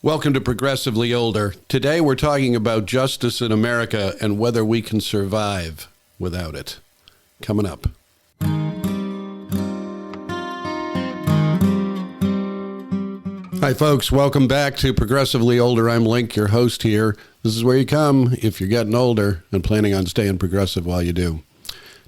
Welcome to Progressively Older. Today we're talking about justice in America and whether we can survive without it. Coming up. Hi folks, welcome back to Progressively Older. I'm Link, your host here. This is where you come if you're getting older and planning on staying progressive while you do.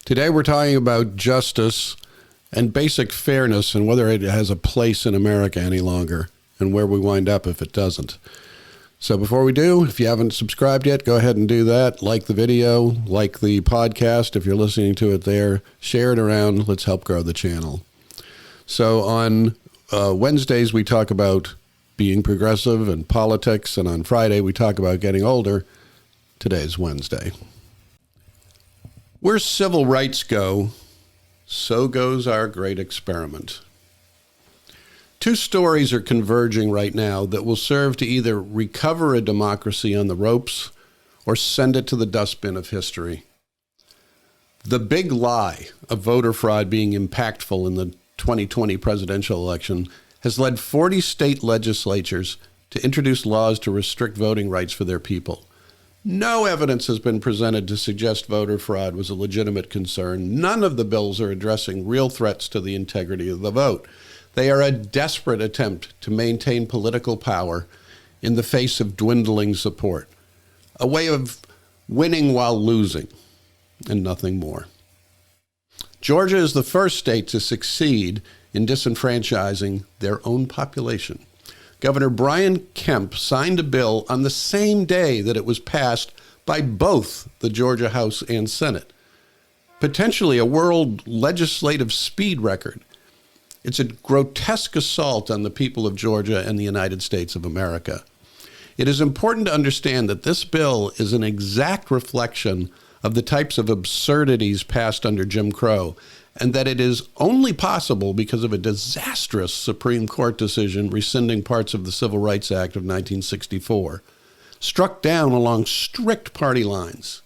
Today we're talking about justice and basic fairness and whether it has a place in America any longer, and where we wind up if it doesn't. So before we do, if you haven't subscribed yet, go ahead and do that. Like the video, like the podcast if you're listening to it there. Share it around. Let's help grow the channel. So on Wednesdays, we talk about being progressive and politics, and on Friday, we talk about getting older. Today's Wednesday. Where civil rights go, so goes our great experiment. Two stories are converging right now that will serve to either recover a democracy on the ropes or send it to the dustbin of history. The big lie of voter fraud being impactful in the 2020 presidential election has led 40 state legislatures to introduce laws to restrict voting rights for their people. No evidence has been presented to suggest voter fraud was a legitimate concern. None of the bills are addressing real threats to the integrity of the vote. They are a desperate attempt to maintain political power in the face of dwindling support, a way of winning while losing, and nothing more. Georgia is the first state to succeed in disenfranchising their own population. Governor Brian Kemp signed a bill on the same day that it was passed by both the Georgia House and Senate, potentially a world legislative speed record. It's a grotesque assault on the people of Georgia and the United States of America. It is important to understand that this bill is an exact reflection of the types of absurdities passed under Jim Crow, and that it is only possible because of a disastrous Supreme Court decision rescinding parts of the Civil Rights Act of 1964, struck down along strict party lines.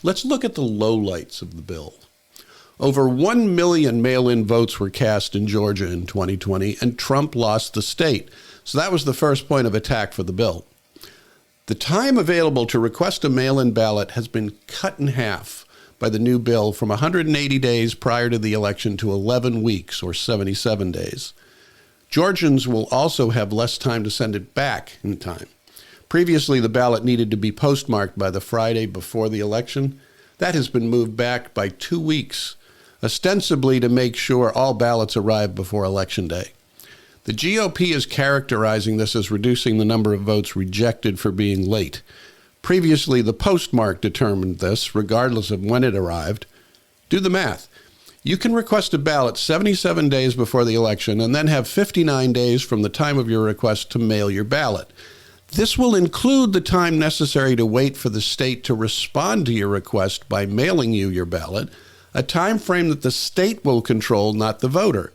Let's look at the lowlights of the bill. Over 1 million mail-in votes were cast in Georgia in 2020, and Trump lost the state. So that was the first point of attack for the bill. The time available to request a mail-in ballot has been cut in half by the new bill from 180 days prior to the election to 11 weeks, or 77 days. Georgians will also have less time to send it back in time. Previously, the ballot needed to be postmarked by the Friday before the election. That has been moved back by 2 weeks, ostensibly to make sure all ballots arrive before Election Day. The GOP is characterizing this as reducing the number of votes rejected for being late. Previously, the postmark determined this, regardless of when it arrived. Do the math. You can request a ballot 77 days before the election and then have 59 days from the time of your request to mail your ballot. This will include the time necessary to wait for the state to respond to your request by mailing you your ballot, a time frame that the state will control, not the voter.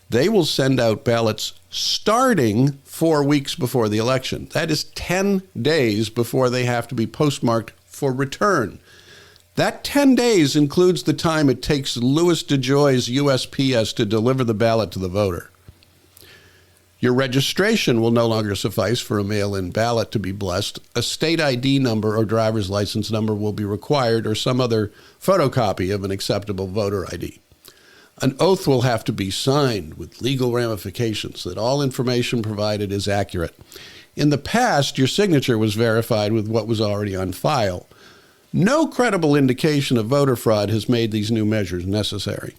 They will send out ballots starting 4 weeks before the election. That is 10 days before they have to be postmarked for return. That 10 days includes the time it takes Louis DeJoy's USPS to deliver the ballot to the voter. Your registration will no longer suffice for a mail-in ballot to be blessed. A state ID number or driver's license number will be required, or some other photocopy of an acceptable voter ID. An oath will have to be signed with legal ramifications that all information provided is accurate. In the past, your signature was verified with what was already on file. No credible indication of voter fraud has made these new measures necessary.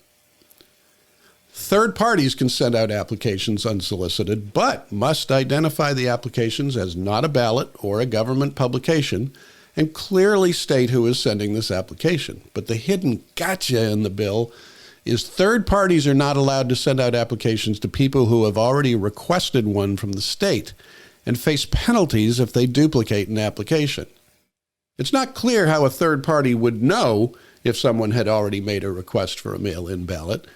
Third parties can send out applications unsolicited, but must identify the applications as not a ballot or a government publication and clearly state who is sending this application. But the hidden gotcha in the bill is third parties are not allowed to send out applications to people who have already requested one from the state and face penalties if they duplicate an application. It's not clear how a third party would know if someone had already made a request for a mail-in ballot.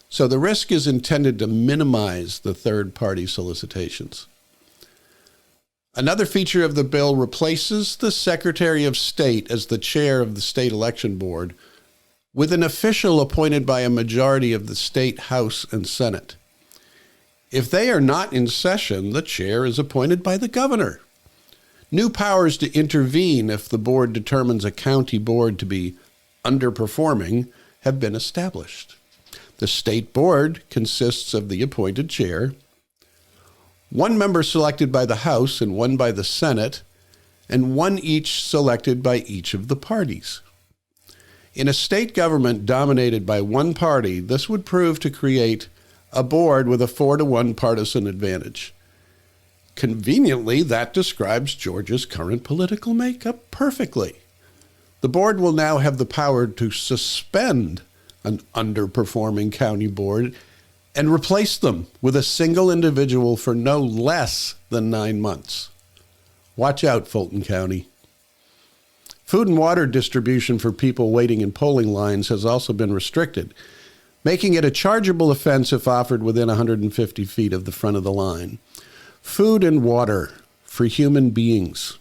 So the risk is intended to minimize the third-party solicitations. Another feature of the bill replaces the Secretary of State as the chair of the state election board with an official appointed by a majority of the state House and Senate. If they are not in session, the chair is appointed by the governor. New powers to intervene if the board determines a county board to be underperforming have been established. The state board consists of the appointed chair, one member selected by the House and one by the Senate, and one each selected by each of the parties. In a state government dominated by one party, this would prove to create a board with a 4-to-1 partisan advantage. Conveniently, that describes Georgia's current political makeup perfectly. The board will now have the power to suspend an underperforming county board and replace them with a single individual for no less than 9 months. Watch out, Fulton County. Food and water distribution for people waiting in polling lines has also been restricted, making it a chargeable offense if offered within 150 feet of the front of the line. Food and water for human beings.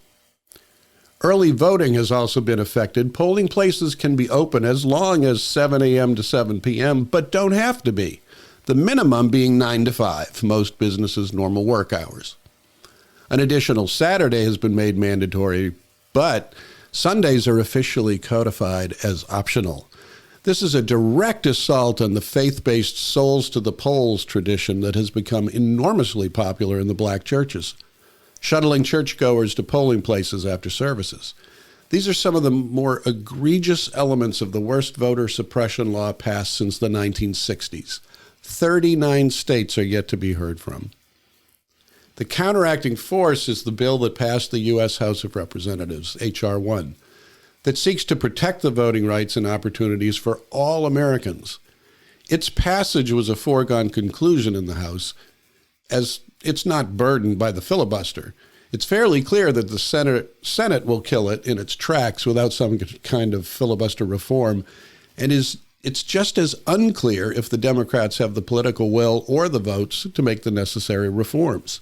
Early voting has also been affected. Polling places can be open as long as 7 a.m. to 7 p.m., but don't have to be. The minimum being 9 to 5, most businesses' normal work hours. An additional Saturday has been made mandatory, but Sundays are officially codified as optional. This is a direct assault on the faith-based souls to the polls tradition that has become enormously popular in the black churches, shuttling churchgoers to polling places after services. These are some of the more egregious elements of the worst voter suppression law passed since the 1960s. 39 states are yet to be heard from. The counteracting force is the bill that passed the U.S. House of Representatives, H.R. 1, that seeks to protect the voting rights and opportunities for all Americans. Its passage was a foregone conclusion in the House, as it's not burdened by the filibuster. It's fairly clear that the Senate will kill it in its tracks without some kind of filibuster reform, and it's just as unclear if the Democrats have the political will or the votes to make the necessary reforms.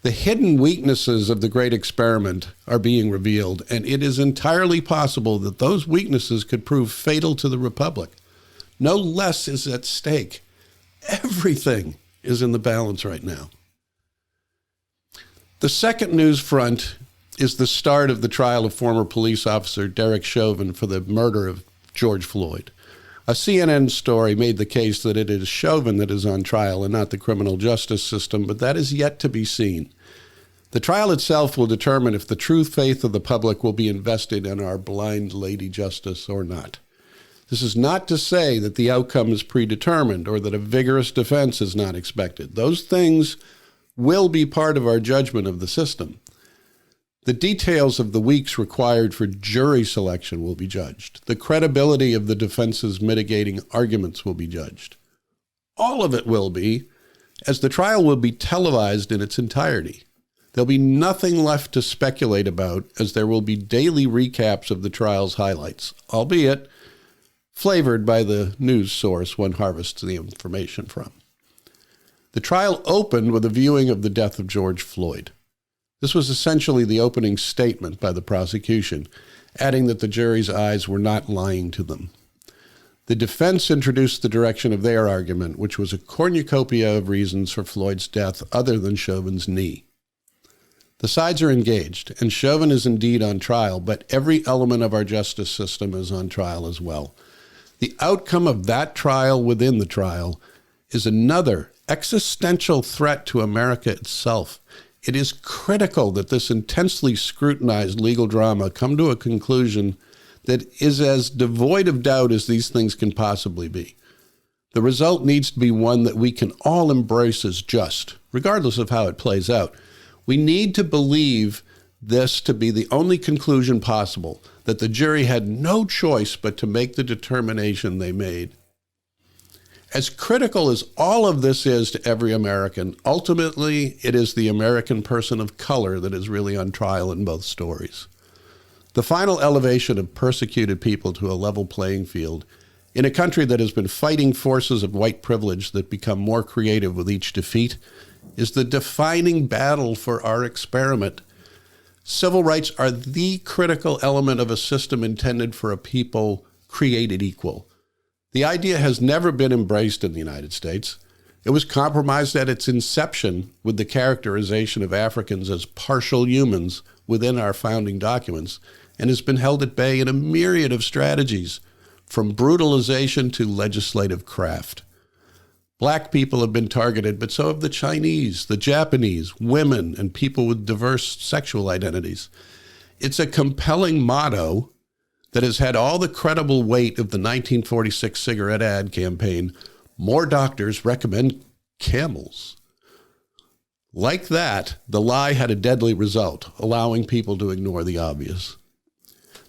The hidden weaknesses of the great experiment are being revealed, and it is entirely possible that those weaknesses could prove fatal to the republic. No less is at stake. Everything is in the balance right now. The second news front is the start of the trial of former police officer Derek Chauvin for the murder of George Floyd. A CNN story made the case that it is Chauvin that is on trial and not the criminal justice system, but that is yet to be seen. The trial itself will determine if the true faith of the public will be invested in our blind lady justice or not. This is not to say that the outcome is predetermined or that a vigorous defense is not expected. Those things will be part of our judgment of the system. The details of the weeks required for jury selection will be judged. The credibility of the defense's mitigating arguments will be judged. All of it will be, as the trial will be televised in its entirety. There'll be nothing left to speculate about, as there will be daily recaps of the trial's highlights, albeit flavored by the news source one harvests the information from. The trial opened with a viewing of the death of George Floyd. This was essentially the opening statement by the prosecution, adding that the jury's eyes were not lying to them. The defense introduced the direction of their argument, which was a cornucopia of reasons for Floyd's death other than Chauvin's knee. The sides are engaged, and Chauvin is indeed on trial, but every element of our justice system is on trial as well. The outcome of that trial within the trial is another existential threat to America itself. It is critical that this intensely scrutinized legal drama come to a conclusion that is as devoid of doubt as these things can possibly be. The result needs to be one that we can all embrace as just, regardless of how it plays out. We need to believe this to be the only conclusion possible, that the jury had no choice but to make the determination they made. As critical as all of this is to every American, ultimately it is the American person of color that is really on trial in both stories. The final elevation of persecuted people to a level playing field in a country that has been fighting forces of white privilege that become more creative with each defeat is the defining battle for our experiment. Civil rights are the critical element of a system intended for a people created equal. The idea has never been embraced in the United States. It was compromised at its inception with the characterization of Africans as partial humans within our founding documents, and has been held at bay in a myriad of strategies, from brutalization to legislative craft. Black people have been targeted, but so have the Chinese, the Japanese, women, and people with diverse sexual identities. It's a compelling motto that has had all the credible weight of the 1946 cigarette ad campaign, "More doctors recommend camels." Like that, the lie had a deadly result, allowing people to ignore the obvious.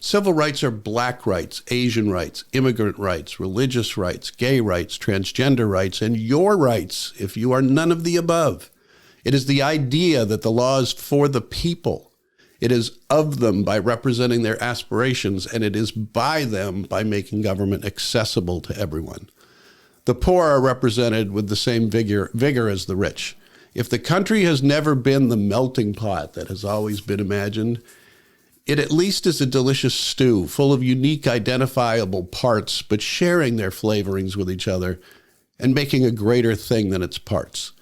Civil rights are black rights, Asian rights, immigrant rights, religious rights, gay rights, transgender rights, and your rights if you are none of the above. It is the idea that the law is for the people. It is of them by representing their aspirations, and it is by them by making government accessible to everyone. The poor are represented with the same vigor as the rich. If the country has never been the melting pot that has always been imagined, it at least is a delicious stew full of unique identifiable parts, but sharing their flavorings with each other and making a greater thing than its parts.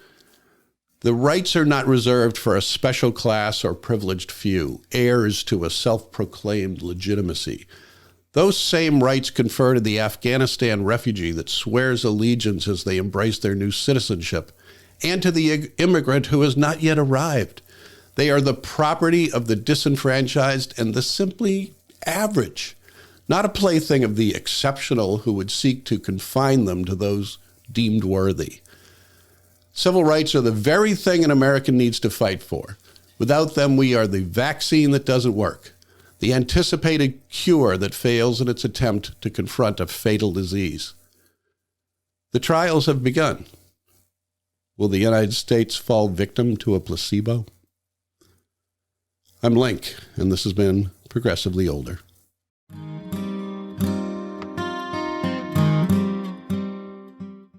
The rights are not reserved for a special class or privileged few, heirs to a self-proclaimed legitimacy. Those same rights confer to the Afghanistan refugee that swears allegiance as they embrace their new citizenship, and to the immigrant who has not yet arrived. They are the property of the disenfranchised and the simply average, not a plaything of the exceptional who would seek to confine them to those deemed worthy. Civil rights are the very thing an American needs to fight for. Without them, we are the vaccine that doesn't work, the anticipated cure that fails in its attempt to confront a fatal disease. The trials have begun. Will the United States fall victim to a placebo? I'm Link, and this has been Progressively Older.